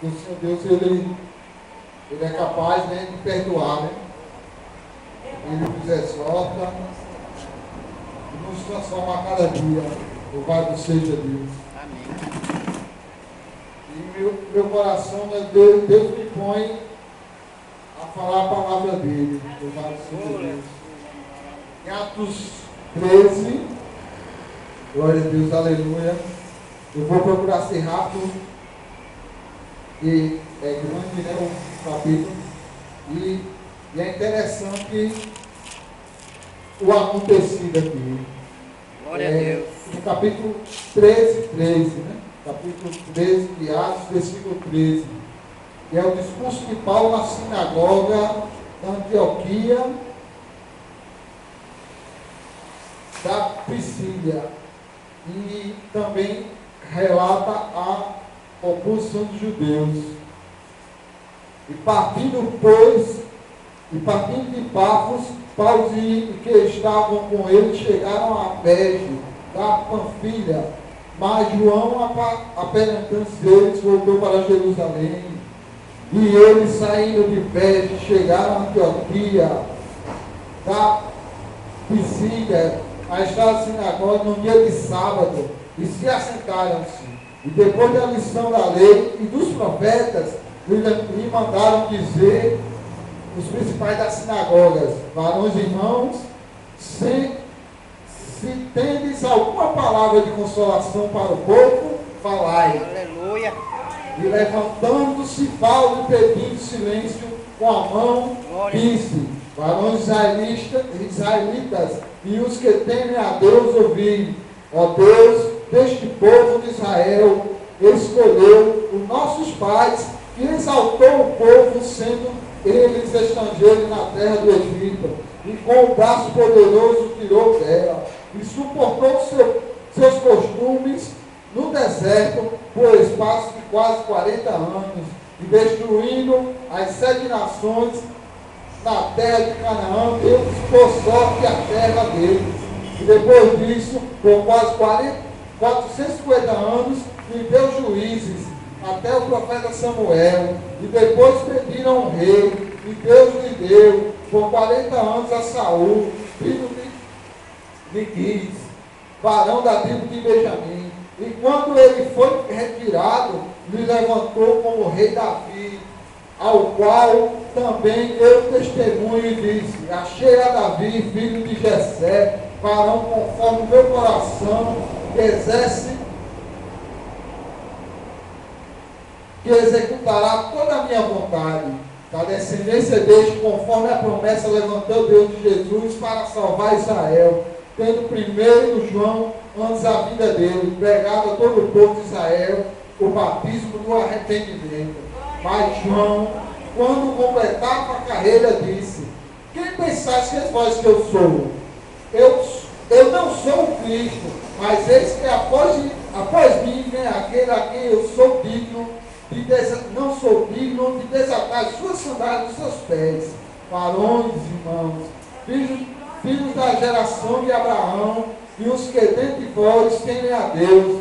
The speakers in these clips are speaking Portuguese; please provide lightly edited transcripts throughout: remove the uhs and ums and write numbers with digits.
o Senhor Deus, ele é capaz, né, de perdoar, né? Ele nos exorta e nos transforma a cada dia. Louvado seja Deus. Amém. E meu coração, né, Deus me põe a falar a palavra dele. Louvado seja Deus. Em Atos 13, glória a Deus, aleluia. Eu vou procurar ser rápido, e é grande, né, o capítulo, e é interessante o acontecido aqui. Glória a Deus. No capítulo 13, né? Capítulo 13 de Atos, versículo 13. Que é o discurso de Paulo na sinagoga da Antioquia da Pisídia. E também relata a oposição dos judeus. E partindo de Pafos, Paulo e que estavam com ele chegaram a Perge, da Panfilha, mas João, aperantando-se deles, voltou para Jerusalém. E eles, saindo de Perge, chegaram a Antioquia, da Pisídia, a estar na sinagoga no dia de sábado, e se assentaram-se. E depois da lição da lei e dos profetas, lhe mandaram dizer os principais das sinagogas: varões e irmãos, se tendes alguma palavra de consolação para o povo, falai. Aleluia. E levantando-se, Paulo, pedindo silêncio com a mão, disse: varões israelitas, e os que temem a Deus, ouvi. Ó Deus, deste povo de Israel, escolheu os nossos pais e exaltou o povo, sendo eles estrangeiros na terra do Egito, e com o braço poderoso tirou dela, e suportou seus costumes no deserto por espaço de quase 40 anos, e destruindo as 7 nações na terra de Canaã, deu por sorte a terra deles. E depois disso, por quase 450 anos, lhe deu juízes, até o profeta Samuel. E depois pediram um rei, e Deus lhe deu, por 40 anos, a Saul, filho de Quis, varão da tribo de Benjamim. E quando ele foi retirado, lhe levantou como rei Davi, ao qual também deu testemunho e disse: achei a Davi, filho de Jessé, varão conforme o meu coração, que executará toda a minha vontade. Da descendência deste, conforme a promessa, levantou Deus de Jesus para salvar Israel, tendo primeiro João, antes da vida dele, pregado a todo o povo de Israel o batismo do arrependimento. Mas João, quando completava a carreira, disse: quem pensais que vós que eu sou? Eu não sou o Cristo, mas eis que após mim vem aquele a quem eu sou digno não sou digno de desatar as suas sandálias dos seus pés. Varões, irmãos, filhos da geração de Abraão, e os que dentre vós temem a Deus,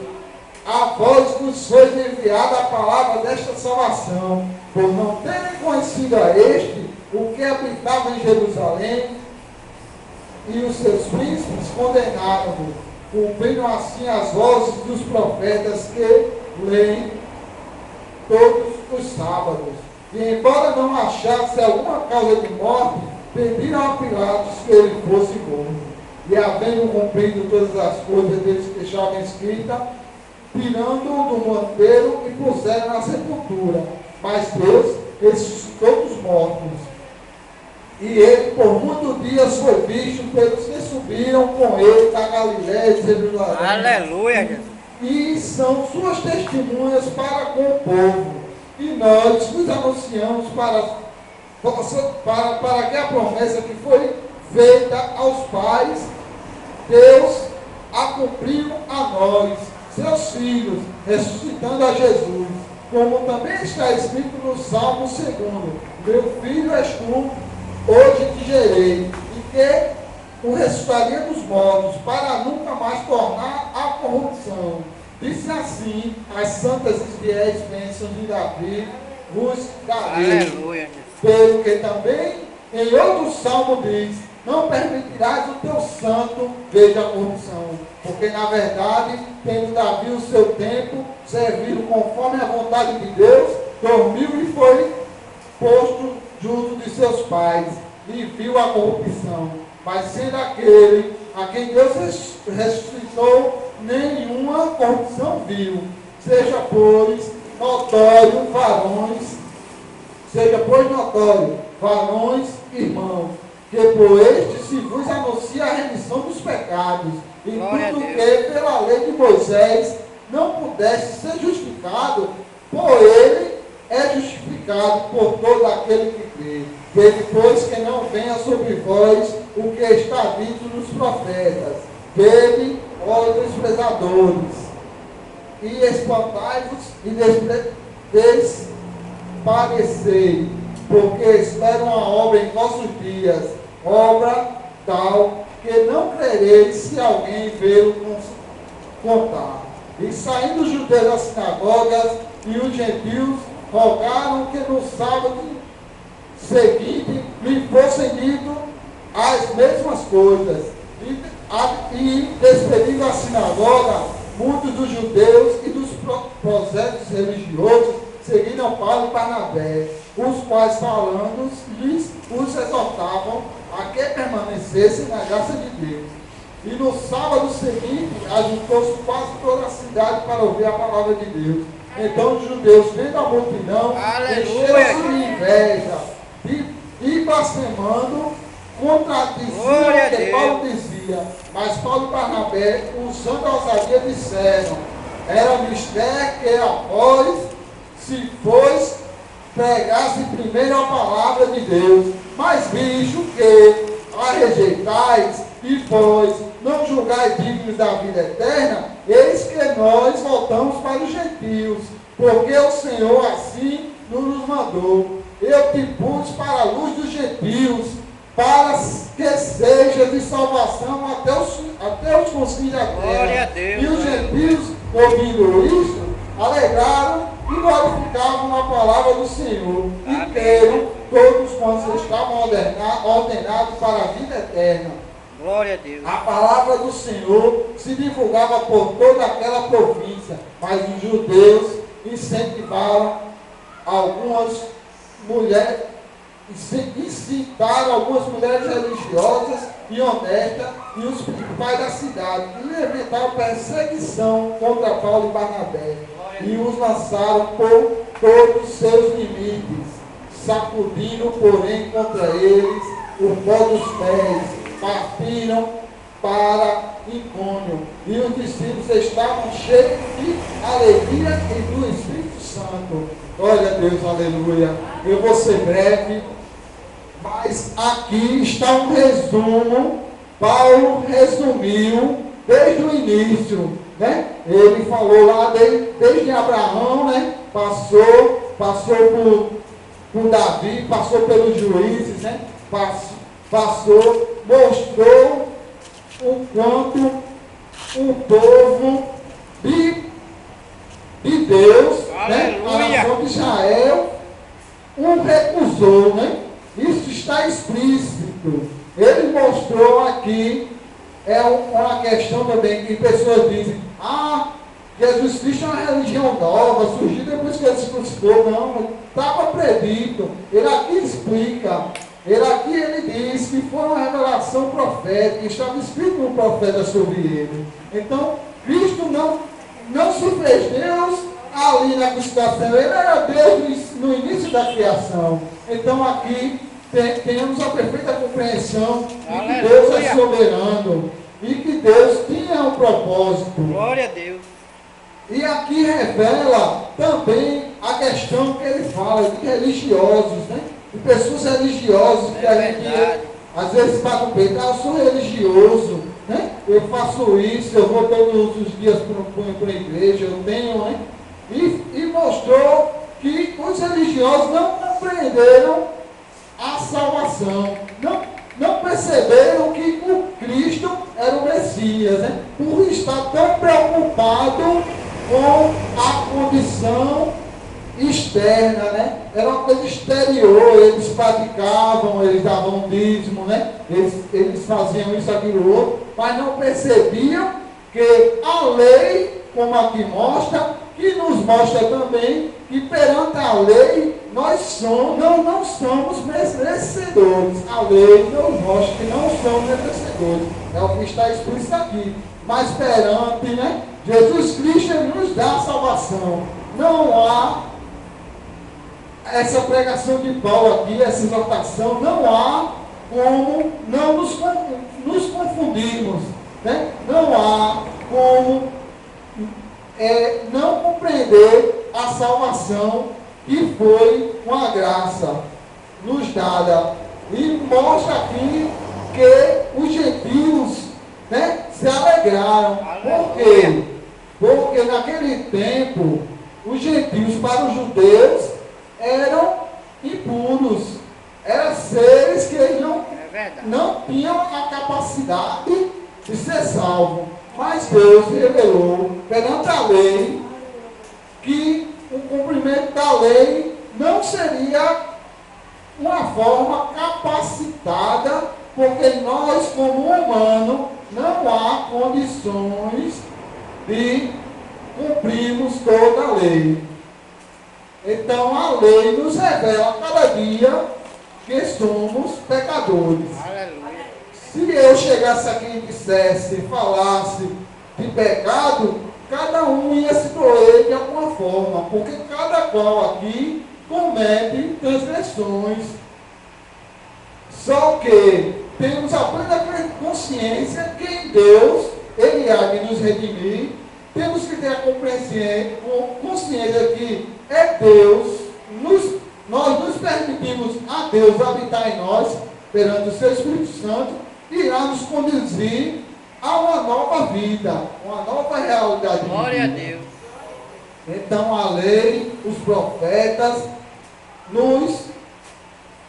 a vós vos foi enviada a palavra desta salvação, por não terem conhecido a este, o que habitava em Jerusalém, e os seus príncipes condenaram-no, cumprindo assim as vozes dos profetas que leem todos os sábados. E embora não achasse alguma causa de morte, pediram a Pilatos que ele fosse morto. E havendo cumprido todas as coisas deles que estavam escritas, tirando-o do manteiro e puseram na sepultura. Mas Deus ressuscitou dos mortos. E ele por muitos dias foi visto pelos que subiram com ele da Galiléia e Jerusalém. Aleluia, Jesus. E são suas testemunhas para com o povo. E nós nos anunciamos para que a promessa que foi feita aos pais, Deus a cumpriu a nós, seus filhos, ressuscitando a Jesus. Como também está escrito no Salmo 2: meu filho és tu, hoje te gerei, e que o ressuscitaria dos mortos, para nunca mais tornar a corrupção. Disse assim as santas e fiéis bênçãos de Davi, vos darei. Aleluia, Jesus. Pelo que também em outro salmo diz: não permitirás o teu santo veja a corrupção. Porque na verdade, tendo Davi o seu tempo, servido conforme a vontade de Deus, dormiu e foi posto junto de seus pais, e viu a corrupção. Mas sendo aquele a quem Deus ressuscitou, nenhuma corrupção viu. Seja, pois, notório, varões, irmãos, que por este se vos anuncia a remissão dos pecados, e Glória tudo a que pela lei de Moisés não pudesse ser justificado, por ele é justificado por todo aquele que crê. Vede, pois, que não venha sobre vós o que está dito nos profetas. Vede, ó desprezadores, e espantai-vos e desparecei, porque espero uma obra em vossos dias, obra tal que não crereis se alguém vê-lo contar. E saindo os judeus das sinagogas e os gentios, rogaram que no sábado seguinte lhe fossem dito as mesmas coisas. E despedindo a sinagoga, muitos dos judeus e dos prosélitos religiosos seguiram Paulo e Barnabé, os quais, falando-lhes, os exortavam a que permanecessem na graça de Deus. E no sábado seguinte, ajuntou-se quase toda a cidade para ouvir a palavra de Deus. Então os judeus, vendo a multidão, encheram-se de inveja e blasfemando, contradiziam o que Paulo dizia. Mas Paulo e Barnabé, usando a ousadia, disseram: era mister que após, se fosse, pregasse primeiro a palavra de Deus. Mas visto que a rejeitais e vós não julgais dignos da vida eterna, eis que nós voltamos para os gentios, porque o Senhor assim nos mandou. Eu te pus para a luz dos gentios, para que seja de salvação até os confins da terra. E os gentios, ouvindo isto, alegraram e glorificavam a palavra do Senhor. E creram todos quantos estavam ordenados para a vida eterna. Glória a Deus. A palavra do Senhor se divulgava por toda aquela província, mas os judeus incentivaram algumas mulheres, incitaram algumas mulheres religiosas e honestas e os principais da cidade, e inventaram perseguição contra Paulo e Barnabé, e os lançaram por todos os seus limites, sacudindo, porém, contra eles o pó dos pés, partiram para Icônio, e os discípulos estavam cheios de alegria e do Espírito Santo. Glória a Deus, aleluia. Eu vou ser breve, mas aqui está um resumo. Paulo resumiu desde o início, né? Ele falou lá desde Abraão, né? Passou por Davi, passou pelos juízes, né? Mostrou o quanto o povo de Deus, né? A nação de Israel, o recusou, né? Isso está explícito. Ele mostrou aqui, é uma questão também que pessoas dizem: Jesus Cristo é uma religião nova, surgiu depois que ele se crucificou. Não, estava predito. Ele aqui explica. Ele diz que foi uma revelação profética, estava escrito no profeta sobre ele. Então, Cristo não se fez Deus ali na crucificação, ele era Deus no início da criação. Então, aqui temos a perfeita compreensão de que Deus é soberano e que Deus tinha um propósito. Glória a Deus. E aqui revela também a questão que ele fala de religiosos, né? De pessoas religiosas que a gente às vezes bate o peito: eu sou religioso, né? Eu faço isso, eu vou todos os dias para a igreja, eu tenho, né? E mostrou que os religiosos não compreenderam a salvação, não perceberam que o Cristo era o Messias, né? Por estar tão preocupado com a condição externa, né? Era uma coisa exterior, eles praticavam, eles davam dízimo, né? Eles faziam isso, aquilo, outro, mas não percebiam que a lei, como aqui mostra, que nos mostra também que perante a lei nós não somos merecedores. A lei nos mostra que não somos merecedores. É o que está explícito aqui. Mas perante, né, Jesus Cristo, ele nos dá a salvação. Não há essa pregação de Paulo aqui, essa exortação, não há como não nos confundirmos, né? Não há como não compreender a salvação que foi com a graça nos dada. E mostra aqui que os gentios, né, se alegraram. Por quê? Porque naquele tempo os gentios para os judeus eram impuros, eram seres que eles não tinham a capacidade de ser salvos. Mas Deus revelou perante a lei que o cumprimento da lei não seria uma forma capacitada, porque nós, como humano, não há condições de cumprirmos toda a lei. Então a lei nos revela a cada dia que somos pecadores. Aleluia. Se eu chegasse aqui e dissesse, falasse de pecado, cada um ia se doer de alguma forma, porque cada qual aqui comete transgressões. Só que temos a plena consciência que em Deus Ele há de nos redimir. Temos que ter a consciência que é Deus, nós nos permitimos a Deus habitar em nós, perante o seu Espírito Santo, irá nos conduzir a uma nova vida, uma nova realidade. Glória a Deus. Então a lei, os profetas, nos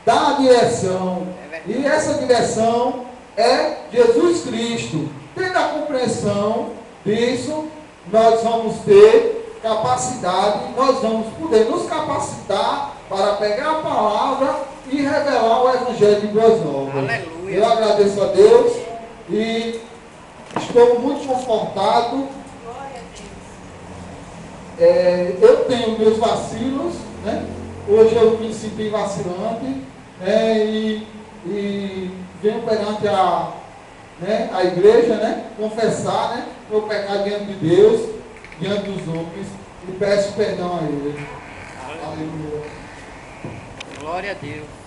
dá a direção. E essa direção é Jesus Cristo. Tendo a compreensão disso, nós vamos ter capacidade, nós vamos poder nos capacitar para pegar a palavra e revelar o Evangelho de Boas Novas. Aleluia. Eu agradeço a Deus e estou muito confortado. Eu tenho meus vacilos, né? Hoje eu me senti vacilante, e venho perante a igreja, né? Confessar, né, meu pecado diante de Deus, diante dos homens, e peço perdão a Ele. Aleluia. Glória a Deus.